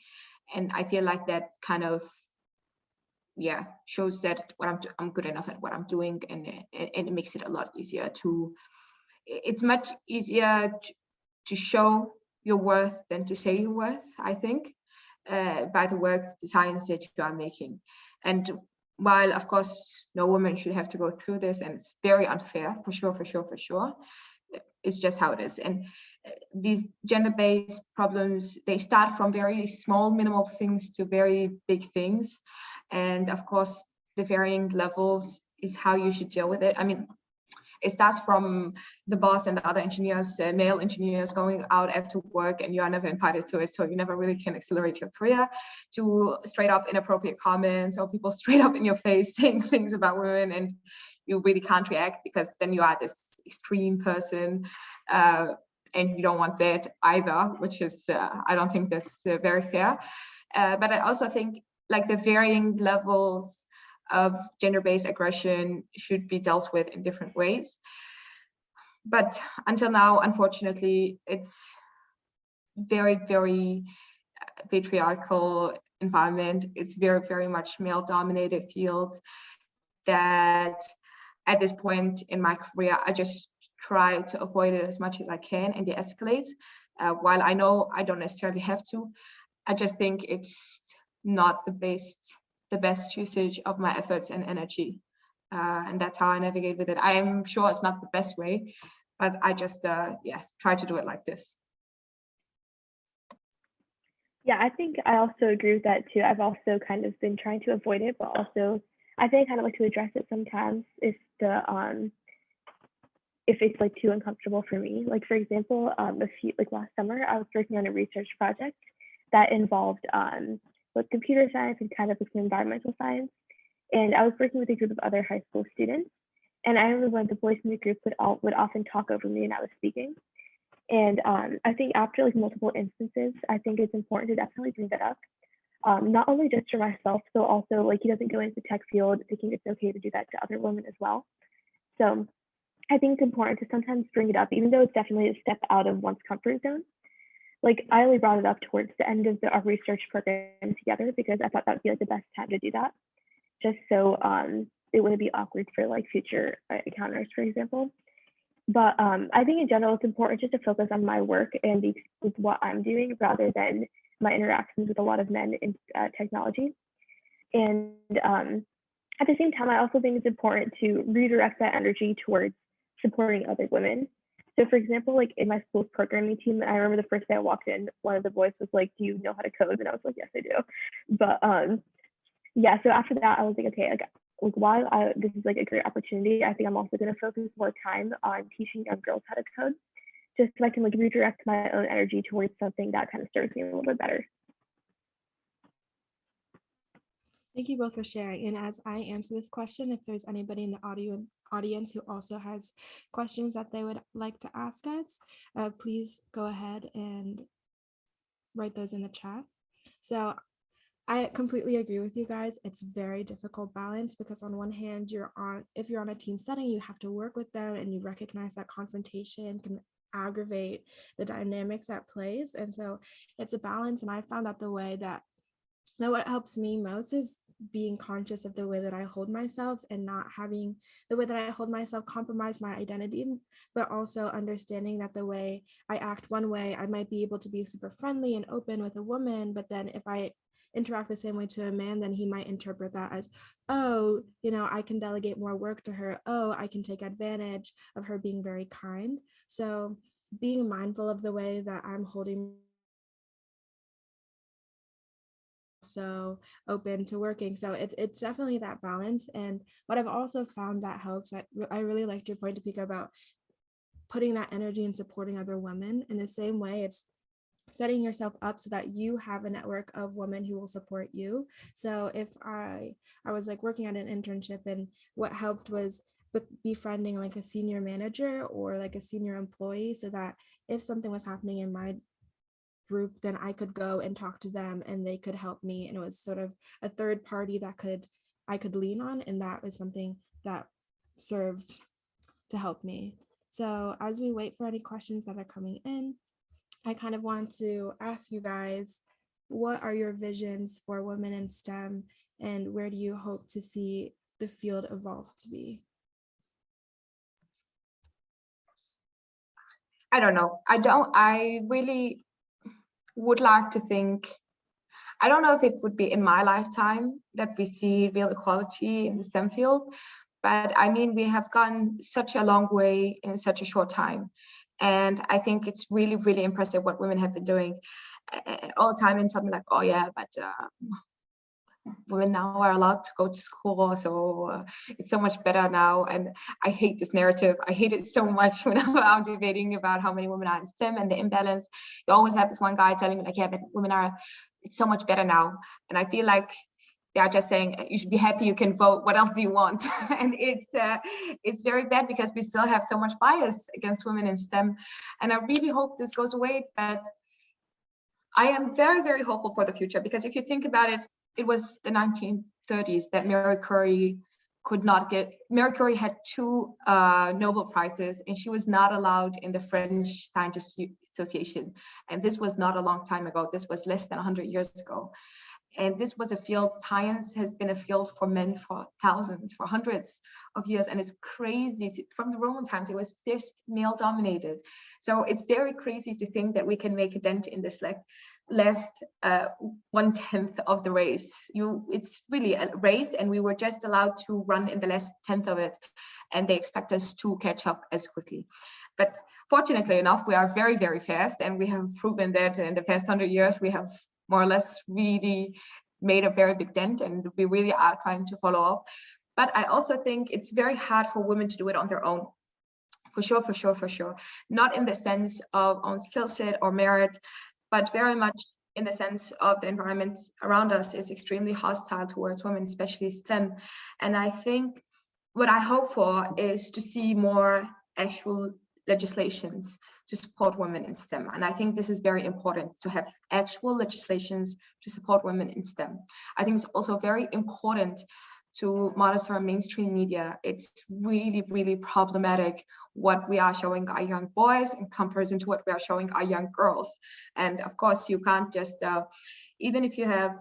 And I feel like that kind of, shows that I'm good enough at what I'm doing. And it makes it a lot easier it's much easier to show your worth than to say your worth, I think, by the work, the science that you are making. And while, of course, no woman should have to go through this, and it's very unfair, for sure, it's just how it is. And these gender-based problems, they start from very small, minimal things to very big things. And of course, the varying levels is how you should deal with it. I mean, it starts from the boss and the other engineers, male engineers going out after work, and you are never invited to it, so you never really can accelerate your career, to straight up inappropriate comments or people straight up in your face saying things about women, and you really can't react because then you are this extreme person, and you don't want that either, which is, I don't think that's very fair. But I also think like the varying levels of gender-based aggression should be dealt with in different ways. But until now, unfortunately, it's very, very patriarchal environment. It's very, very much male-dominated field that at this point in my career, I just try to avoid it as much as I can and de-escalate. While I know I don't necessarily have to, I just think it's not the best usage of my efforts and energy. And that's how I navigate with it. I am sure it's not the best way, but I just, try to do it like this. Yeah, I think I also agree with that too. I've also kind of been trying to avoid it, but also I think I kind of like to address it sometimes if it's like too uncomfortable for me. Like for example, last summer, I was working on a research project that involved with computer science and kind of with environmental science. And I was working with a group of other high school students. And I remember when the boys in the group would often talk over me when I was speaking. And I think after like multiple instances, I think it's important to definitely bring that up. Not only just for myself, so also like he doesn't go into the tech field thinking it's okay to do that to other women as well. So I think it's important to sometimes bring it up, even though it's definitely a step out of one's comfort zone. Like I only brought it up towards the end of our research program together because I thought that would be like the best time to do that, just so it wouldn't be awkward for like future encounters, for example. But I think in general, it's important just to focus on my work and with what I'm doing rather than my interactions with a lot of men in technology. And at the same time, I also think it's important to redirect that energy towards supporting other women. So for example, like in my school's programming team, I remember the first day I walked in, one of the boys was like, "Do you know how to code?" And I was like, "Yes, I do." But yeah, so after that, I was like, okay, like while this is like a great opportunity, I think I'm also going to focus more time on teaching young girls how to code, just so I can like redirect my own energy towards something that kind of serves me a little bit better. Thank you both for sharing. And as I answer this question, if there's anybody in the audience who also has questions that they would like to ask us, please go ahead and write those in the chat. So I completely agree with you guys. It's a very difficult balance because on one hand, if you're on a team setting, you have to work with them and you recognize that confrontation can aggravate the dynamics at plays. And so it's a balance. And I found that what helps me most is being conscious of the way that I hold myself and not having the way that I hold myself compromise my identity, but also understanding that the way I act one way, I might be able to be super friendly and open with a woman, but then if interact the same way to a man, then he might interpret that as, oh, you know, I can delegate more work to her. Oh, I can take advantage of her being very kind. So being mindful of the way that I'm holding so open to working. So it's definitely that balance. And what I've also found that helps, I really liked your point, Topeka, about putting that energy and supporting other women. In the same way, it's setting yourself up so that you have a network of women who will support you. So if I was like working at an internship, and what helped was befriending like a senior manager or like a senior employee, so that if something was happening in my group, then I could go and talk to them and they could help me. And it was sort of a third party that I could lean on, and that was something that served to help me. So as we wait for any questions that are coming in, I kind of want to ask you guys, what are your visions for women in STEM, and where do you hope to see the field evolve to be? I don't know. I really would like to think, I don't know if it would be in my lifetime that we see real equality in the STEM field, but I mean, we have gone such a long way in such a short time. And I think it's really, really impressive what women have been doing all the time. And something like, oh yeah, but women now are allowed to go to school, so it's so much better now. And I hate this narrative. I hate it so much whenever I'm debating about how many women are in STEM and the imbalance. You always have this one guy telling me like, yeah, but women are, it's so much better now. And I feel like they are just saying, you should be happy you can vote. What else do you want? And it's very bad because we still have so much bias against women in STEM. And I really hope this goes away, but I am very, very hopeful for the future, because if you think about it, it was the 1930s that Mary Curie had 2 Nobel Prizes, and she was not allowed in the French Scientists Association. And this was not a long time ago. This was less than 100 years ago. And this was a field, science has been a field for men for thousands, for hundreds of years. And it's crazy, from the Roman times, it was just male dominated. So it's very crazy to think that we can make a dent in this like last 1/10 of the race. It's really a race, and we were just allowed to run in the last 10th of it. And they expect us to catch up as quickly. But fortunately enough, we are very, very fast. And we have proven that in the past 100 years, we have more or less really made a very big dent, and we really are trying to follow up. But I also think it's very hard for women to do it on their own. For sure, for sure, for sure. Not in the sense of own skill set or merit, but very much in the sense of the environment around us is extremely hostile towards women, especially STEM. And I think what I hope for is to see more actual legislations to support women in STEM. And I think this is very important, to have actual legislations to support women in STEM. I think it's also very important to monitor mainstream media. It's really, really problematic what we are showing our young boys in comparison to what we are showing our young girls. And of course, you can't just, even if you have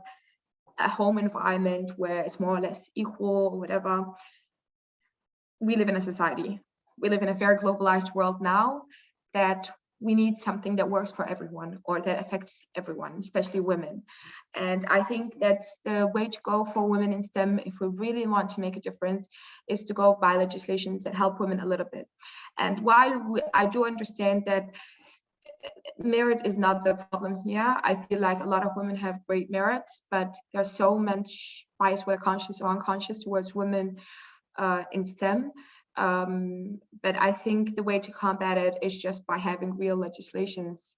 a home environment where it's more or less equal or whatever, we live in a society. We live in a very globalized world now, that we need something that works for everyone, or that affects everyone, especially women. And I think that's the way to go for women in STEM, if we really want to make a difference, is to go by legislations that help women a little bit. And while I do understand that merit is not the problem here, I feel like a lot of women have great merits, but there's so much bias, whether conscious or unconscious, towards women in STEM. But I think the way to combat it is just by having real legislations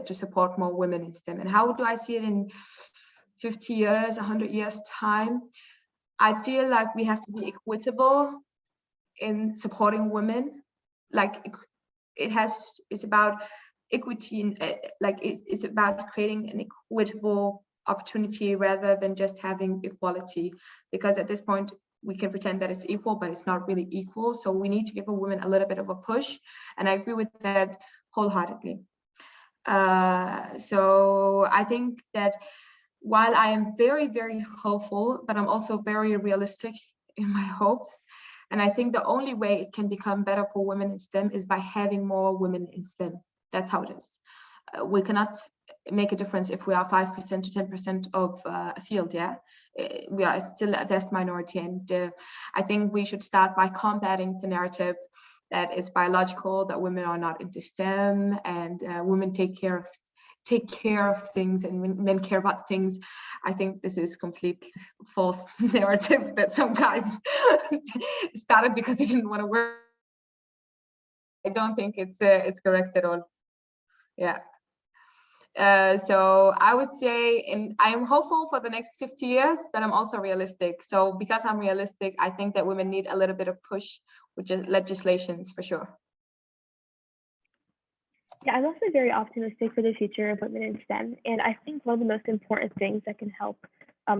to support more women in STEM. And how do I see it in 50 years, 100 years time? I feel like we have to be equitable in supporting women. Like it's about equity, it's about creating an equitable opportunity rather than just having equality. Because at this point, we can pretend that it's equal, but it's not really equal. So we need to give a woman a little bit of a push. And I agree with that wholeheartedly. So I think that while I am very, very hopeful, but I'm also very realistic in my hopes. And I think the only way it can become better for women in STEM is by having more women in STEM. That's how it is. We cannot make a difference if we are 5% to 10% of a field. Yeah, we are still a vast minority, and I think we should start by combating the narrative that is biological, that women are not into STEM, and women take care of things and men care about things. I think this is complete false narrative that some guys started because they didn't want to work. I don't think it's correct at all. Yeah. So I would say, and I'm hopeful for the next 50 years, but I'm also realistic. So because I'm realistic, I think that women need a little bit of push, which is legislations for sure. Yeah, I'm also very optimistic for the future of women in STEM. And I think one of the most important things that can help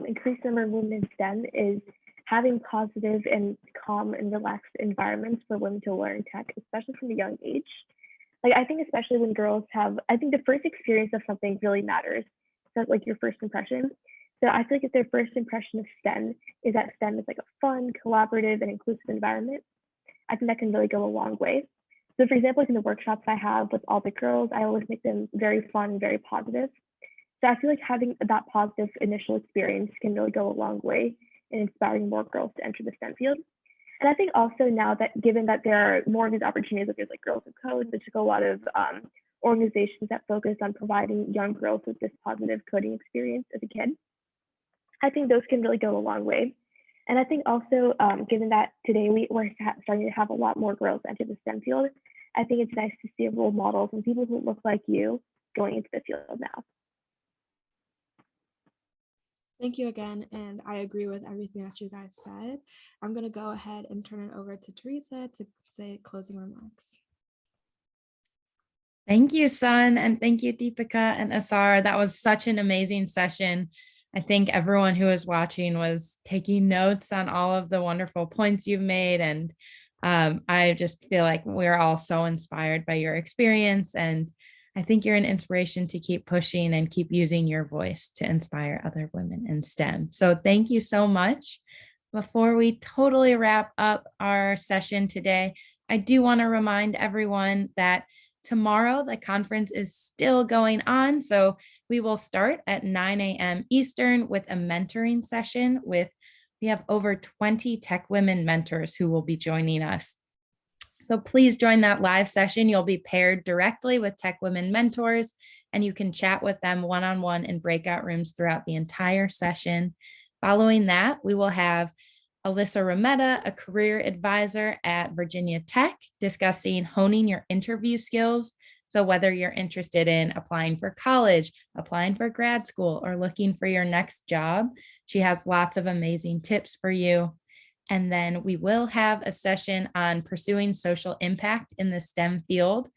increase the number of women in STEM is having positive and calm and relaxed environments for women to learn tech, especially from a young age. Like, I think especially when girls have, I think the first experience of something really matters. So like your first impression. So I feel like if their first impression of STEM is that STEM is like a fun, collaborative, and inclusive environment, I think that can really go a long way. So for example, like in the workshops I have with all the girls, I always make them very fun, very positive. So I feel like having that positive initial experience can really go a long way in inspiring more girls to enter the STEM field. And I think also now that given that there are more of these opportunities, like there's like Girls Who Code, there's a lot of organizations that focus on providing young girls with this positive coding experience as a kid. I think those can really go a long way. And I think also, given that today we're starting to have a lot more girls enter the STEM field, I think it's nice to see role models and people who look like you going into the field now. Thank you again, and I agree with everything that you guys said. I'm going to go ahead and turn it over to Teresa to say closing remarks. Thank you, Sun, and thank you, Deepika and Asar. That was such an amazing session. I think everyone who was watching was taking notes on all of the wonderful points you've made, and I just feel like we're all so inspired by your experience, and I think you're an inspiration to keep pushing and keep using your voice to inspire other women in STEM. So thank you so much. Before we totally wrap up our session today, I do want to remind everyone that tomorrow the conference is still going on. So we will start at 9 a.m. Eastern with a mentoring session we have over 20 tech women mentors who will be joining us. So please join that live session. You'll be paired directly with tech women mentors, and you can chat with them one-on-one in breakout rooms throughout the entire session. Following that, we will have Alyssa Rometta, a career advisor at Virginia Tech, discussing honing your interview skills. So whether you're interested in applying for college, applying for grad school, or looking for your next job, she has lots of amazing tips for you. And then we will have a session on pursuing social impact in the STEM field.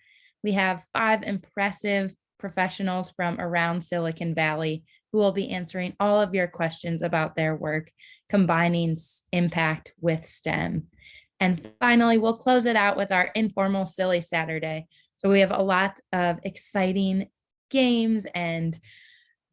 We have 5 impressive professionals from around Silicon Valley who will be answering all of your questions about their work, combining impact with STEM. And finally, we'll close it out with our informal Silly Saturday. So we have a lot of exciting games and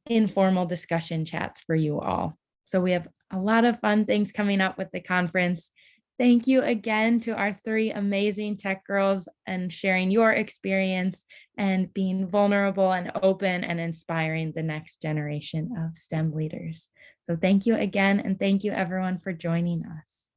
informal discussion chats for you all. So we have a lot of fun things coming up with the conference. Thank you again to our 3 amazing tech girls and sharing your experience and being vulnerable and open and inspiring the next generation of STEM leaders. So thank you again, and thank you everyone for joining us.